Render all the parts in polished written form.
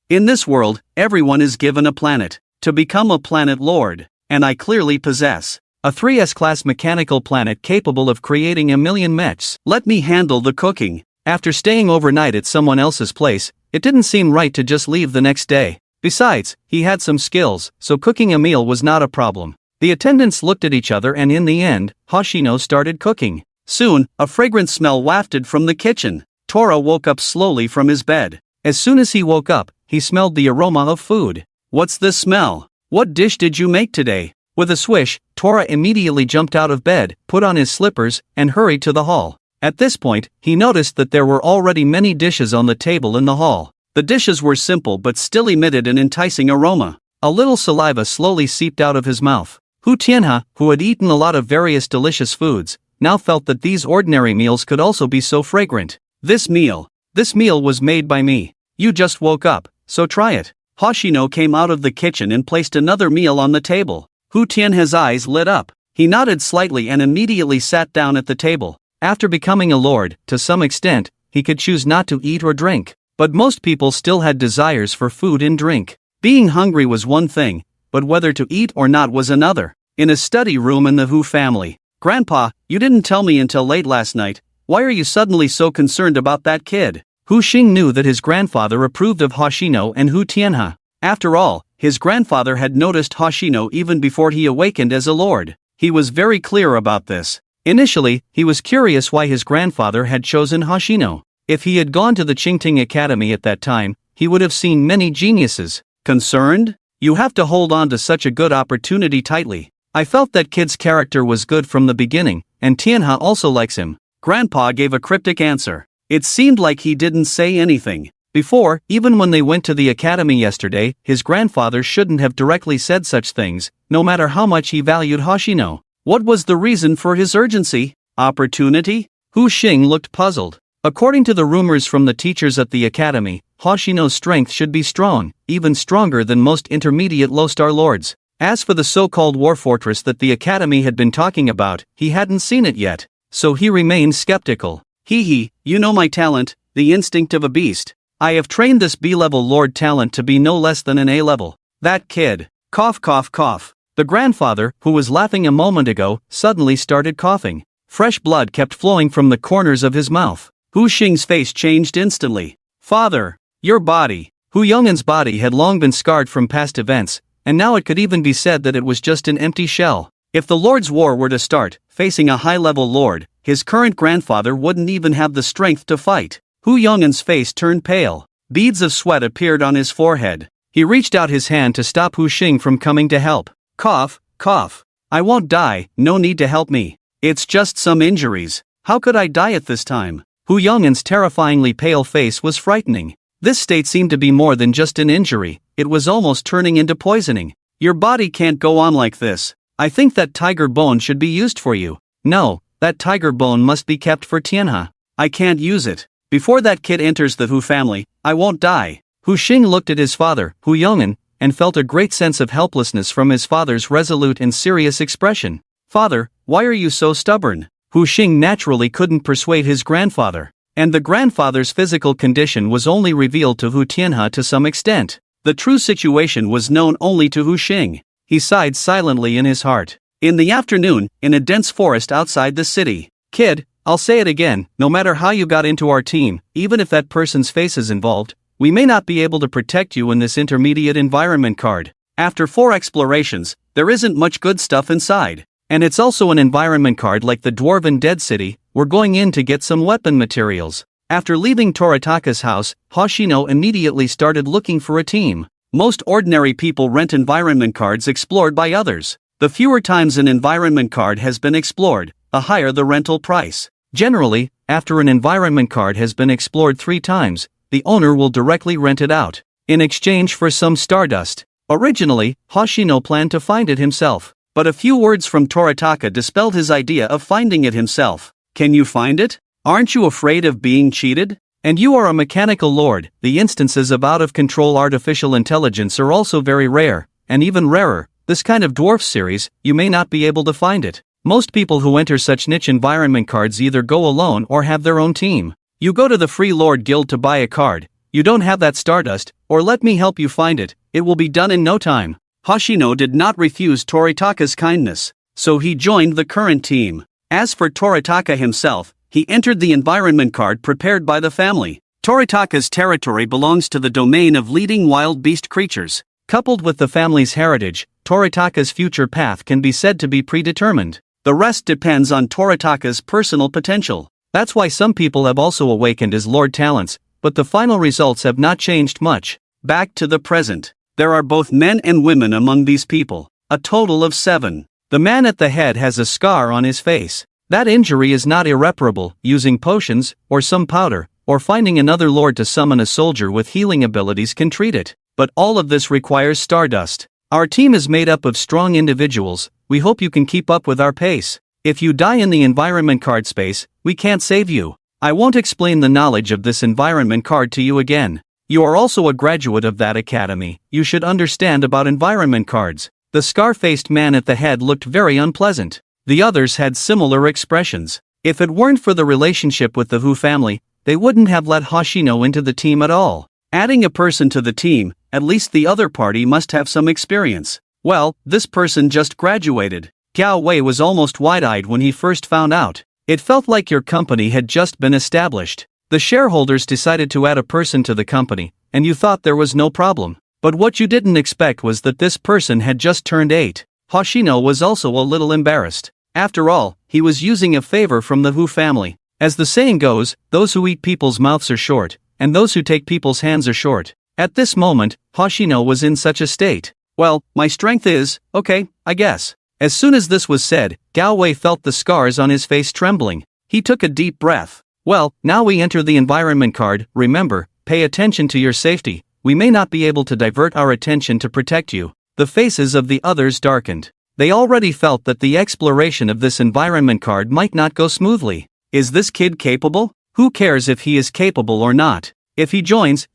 In this world, everyone is given a planet to become a planet lord, and I clearly possess a 3S class mechanical planet capable of creating 1,000,000 mechs. Let me handle the cooking. After staying overnight at someone else's place, it didn't seem right to just leave the next day. Besides, he had some skills, so cooking a meal was not a problem. The attendants looked at each other and in the end, Hoshino started cooking. Soon, a fragrant smell wafted from the kitchen. Tora woke up slowly from his bed. As soon as he woke up, he smelled the aroma of food. What's this smell? What dish did you make today? With a swish, Tora immediately jumped out of bed, put on his slippers, and hurried to the hall. At this point, he noticed that there were already many dishes on the table in the hall. The dishes were simple but still emitted an enticing aroma. A little saliva slowly seeped out of his mouth. Hu Tianhe, who had eaten a lot of various delicious foods, now felt that these ordinary meals could also be so fragrant. This meal was made by me. You just woke up, so try it. Hoshino came out of the kitchen and placed another meal on the table. Hu Tianhe's eyes lit up. He nodded slightly and immediately sat down at the table. After becoming a lord, to some extent, he could choose not to eat or drink. But most people still had desires for food and drink. Being hungry was one thing, but whether to eat or not was another. In a study room in the Hu family. Grandpa, you didn't tell me until late last night. Why are you suddenly so concerned about that kid? Hu Xing knew that his grandfather approved of Hoshino and Hu Tianhe. After all, his grandfather had noticed Hoshino even before he awakened as a lord. He was very clear about this. Initially, he was curious why his grandfather had chosen Hoshino. If he had gone to the Qingting Academy at that time, he would have seen many geniuses. Concerned? You have to hold on to such a good opportunity tightly. I felt that kid's character was good from the beginning, and Tianhe also likes him. Grandpa gave a cryptic answer. It seemed like he didn't say anything. Before, even when they went to the academy yesterday, his grandfather shouldn't have directly said such things, no matter how much he valued Hoshino. What was the reason for his urgency? Opportunity? Hu Xing looked puzzled. According to the rumors from the teachers at the academy, Hoshino's strength should be strong, even stronger than most intermediate low-star lords. As for the so-called war fortress that the academy had been talking about, he hadn't seen it yet, so he remained skeptical. Hee, you know my talent, the instinct of a beast. I have trained this B-level lord talent to be no less than an A-level. That kid. Cough cough cough. The grandfather, who was laughing a moment ago, suddenly started coughing. Fresh blood kept flowing from the corners of his mouth. Hu Xing's face changed instantly. Father, your body. Hu Yong'an's body had long been scarred from past events, and now it could even be said that it was just an empty shell. If the Lord's War were to start, facing a high-level lord, his current grandfather wouldn't even have the strength to fight. Hu Yong'an's face turned pale. Beads of sweat appeared on his forehead. He reached out his hand to stop Hu Xing from coming to help. Cough, cough. I won't die, no need to help me. It's just some injuries. How could I die at this time? Hu Yong'an's terrifyingly pale face was frightening. This state seemed to be more than just an injury, it was almost turning into poisoning. Your body can't go on like this. I think that tiger bone should be used for you. No, that tiger bone must be kept for Tianhe. I can't use it. Before that kid enters the Hu family, I won't die. Hu Xing looked at his father, Hu Yong'an, and felt a great sense of helplessness from his father's resolute and serious expression. Father, why are you so stubborn? Hu Xing naturally couldn't persuade his grandfather. And the grandfather's physical condition was only revealed to Hu Tianhe to some extent. The true situation was known only to Hu Xing. He sighed silently in his heart. In the afternoon, in a dense forest outside the city. Kid, I'll say it again, no matter how you got into our team, even if that person's face is involved, we may not be able to protect you in this intermediate environment card. After 4 explorations, there isn't much good stuff inside. And it's also an environment card like the Dwarven Dead City. We're going in to get some weapon materials. After leaving Toritaka's house, Hoshino immediately started looking for a team. Most ordinary people rent environment cards explored by others. The fewer times an environment card has been explored, the higher the rental price. Generally, after an environment card has been explored 3 times, the owner will directly rent it out, in exchange for some stardust. Originally, Hoshino planned to find it himself, but a few words from Toritaka dispelled his idea of finding it himself. Can you find it? Aren't you afraid of being cheated? And you are a mechanical lord. The instances of out-of-control artificial intelligence are also very rare, and even rarer. This kind of dwarf series, you may not be able to find it. Most people who enter such niche environment cards either go alone or have their own team. You go to the Free Lord Guild to buy a card, You don't have that stardust, or let me help you find it, it will be done in no time. Hoshino did not refuse Toritaka's kindness, so he joined the current team. As for Toritaka himself, he entered the environment card prepared by the family. Toritaka's territory belongs to the domain of leading wild beast creatures. Coupled with the family's heritage, Toritaka's future path can be said to be predetermined. The rest depends on Toritaka's personal potential. That's why some people have also awakened as Lord talents, but the final results have not changed much. Back to the present. There are both men and women among these people, a total of 7. The man at the head has a scar on his face. That injury is not irreparable. Using potions, or some powder, or finding another lord to summon a soldier with healing abilities can treat it. But all of this requires stardust. Our team is made up of strong individuals. We hope you can keep up with our pace. If you die in the environment card space, we can't save you. I won't explain the knowledge of this environment card to you again. You are also a graduate of that academy. You should understand about environment cards. The scar-faced man at the head looked very unpleasant. The others had similar expressions. If it weren't for the relationship with the Hu family, they wouldn't have let Hoshino into the team at all. Adding a person to the team, at least the other party must have some experience. Well, this person just graduated. Gao Wei was almost wide-eyed when he first found out. It felt like your company had just been established. The shareholders decided to add a person to the company, and you thought there was no problem. But what you didn't expect was that this person had just turned 8. Hoshino was also a little embarrassed. After all, he was using a favor from the Hu family. As the saying goes, those who eat people's mouths are short, and those who take people's hands are short. At this moment, Hoshino was in such a state. Well, my strength is, okay, I guess. As soon as this was said, Gao Wei felt the scars on his face trembling. He took a deep breath. Well, now we enter the environment card. Remember, pay attention to your safety. We may not be able to divert our attention to protect you. The faces of the others darkened. They already felt that the exploration of this environment card might not go smoothly. Is this kid capable? Who cares if he is capable or not? If he joins,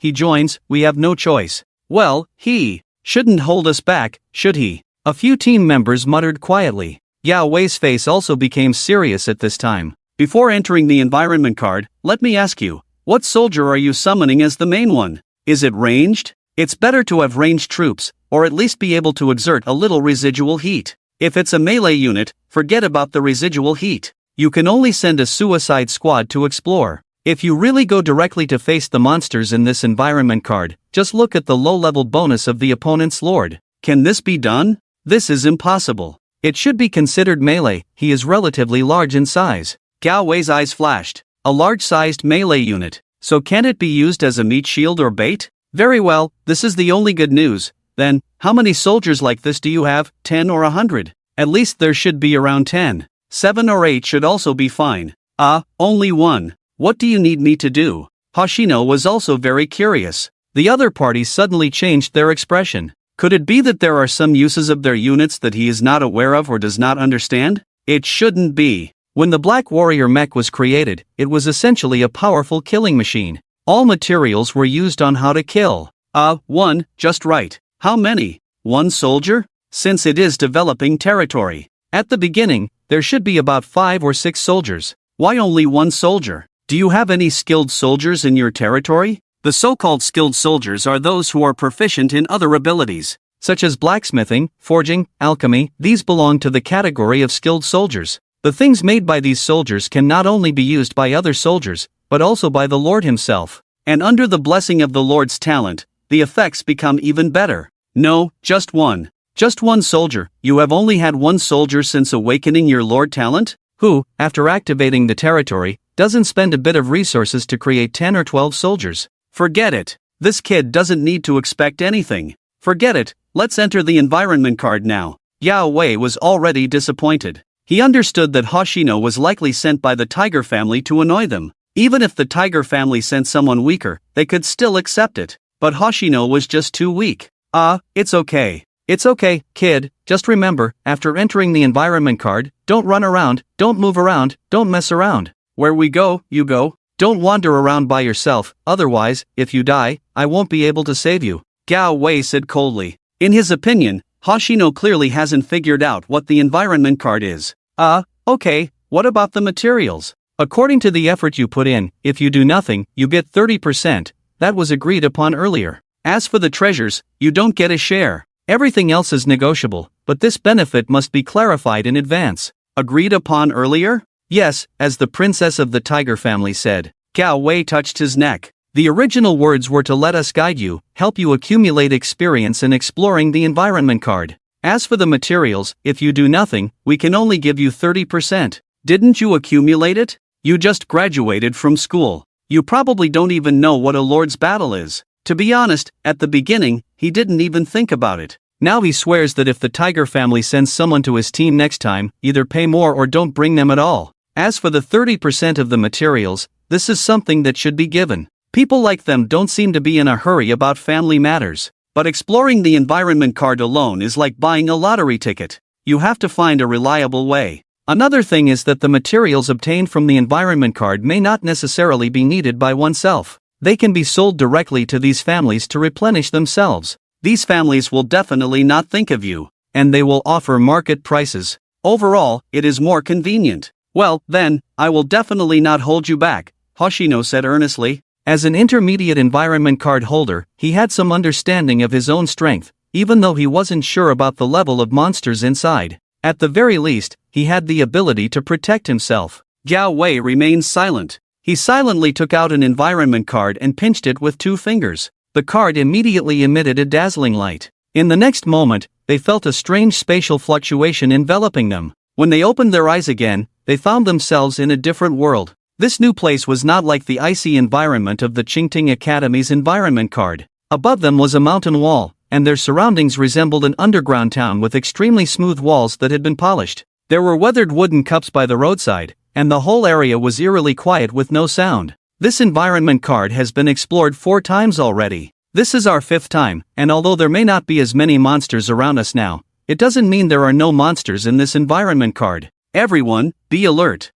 we have no choice. Well, he shouldn't hold us back, should he? A few team members muttered quietly. Yao Wei's face also became serious at this time. Before entering the environment card, let me ask you, what soldier are you summoning as the main one? Is it ranged? It's better to have ranged troops, or at least be able to exert a little residual heat. If it's a melee unit, forget about the residual heat. You can only send a suicide squad to explore. If you really go directly to face the monsters in this environment card, just look at the low-level bonus of the opponent's lord. Can this be done? This is impossible. It should be considered melee. He is relatively large in size. Gao Wei's eyes flashed. A large-sized melee unit. So can it be used as a meat shield or bait? Very well, this is the only good news. Then, how many soldiers like this do you have, 10 or 100? At least there should be around 10. 7 or 8 should also be fine. Only 1. What do you need me to do? Hoshino was also very curious. The other parties suddenly changed their expression. Could it be that there are some uses of their units that he is not aware of or does not understand? It shouldn't be. When the Black Warrior mech was created, it was essentially a powerful killing machine. All materials were used on how to kill. 1, just right. How many? 1 soldier? Since it is developing territory. At the beginning, there should be about 5 or 6 soldiers. Why only 1 soldier? Do you have any skilled soldiers in your territory? The so-called skilled soldiers are those who are proficient in other abilities, such as blacksmithing, forging, alchemy. These belong to the category of skilled soldiers. The things made by these soldiers can not only be used by other soldiers, but also by the Lord himself. And under the blessing of the Lord's talent, the effects become even better. No, just 1. Just 1 soldier. You have only had 1 soldier since awakening your Lord talent? Who, after activating the territory, doesn't spend a bit of resources to create 10 or 12 soldiers? Forget it. This kid doesn't need to expect anything. Forget it. Let's enter the environment card now. Yao Wei was already disappointed. He understood that Hoshino was likely sent by the Tiger family to annoy them. Even if the Tiger family sent someone weaker, they could still accept it. But Hoshino was just too weak. It's okay. It's okay, kid. Just remember, after entering the environment card, don't run around, don't move around, don't mess around. Where we go, you go. Don't wander around by yourself, otherwise, if you die, I won't be able to save you. Gao Wei said coldly. In his opinion, Hoshino clearly hasn't figured out what the environment card is. Okay, what about the materials? According to the effort you put in, if you do nothing, you get 30%. that was agreed upon earlier. As for the treasures, you don't get a share. Everything else is negotiable, but this benefit must be clarified in advance. Agreed upon earlier? Yes, as the princess of the tiger family said. Gao Wei touched his neck. The original words were to let us guide you, help you accumulate experience in exploring the environment card. As for the materials, if you do nothing, we can only give you 30%. Didn't you accumulate it? You just graduated from school. You probably don't even know what a Lord's Battle is. To be honest, at the beginning, he didn't even think about it. Now he swears that if the tiger family sends someone to his team next time, either pay more or don't bring them at all. As for the 30% of the materials, this is something that should be given. People like them don't seem to be in a hurry about family matters. But exploring the environment card alone is like buying a lottery ticket. You have to find a reliable way. Another thing is that the materials obtained from the environment card may not necessarily be needed by oneself. They can be sold directly to these families to replenish themselves. These families will definitely not think of you, and they will offer market prices. Overall, it is more convenient. Well, then, I will definitely not hold you back, Hoshino said earnestly. As an intermediate environment card holder, he had some understanding of his own strength, even though he wasn't sure about the level of monsters inside. At the very least, he had the ability to protect himself. Gao Wei remained silent. He silently took out an environment card and pinched it with 2 fingers. The card immediately emitted a dazzling light. In the next moment, they felt a strange spatial fluctuation enveloping them. When they opened their eyes again, they found themselves in a different world. This new place was not like the icy environment of the Qingting Academy's environment card. Above them was a mountain wall, and their surroundings resembled an underground town with extremely smooth walls that had been polished. There were weathered wooden cups by the roadside, and the whole area was eerily quiet with no sound. This environment card has been explored 4 times already. This is our 5th time, and although there may not be as many monsters around us now, it doesn't mean there are no monsters in this environment card. Everyone, be alert.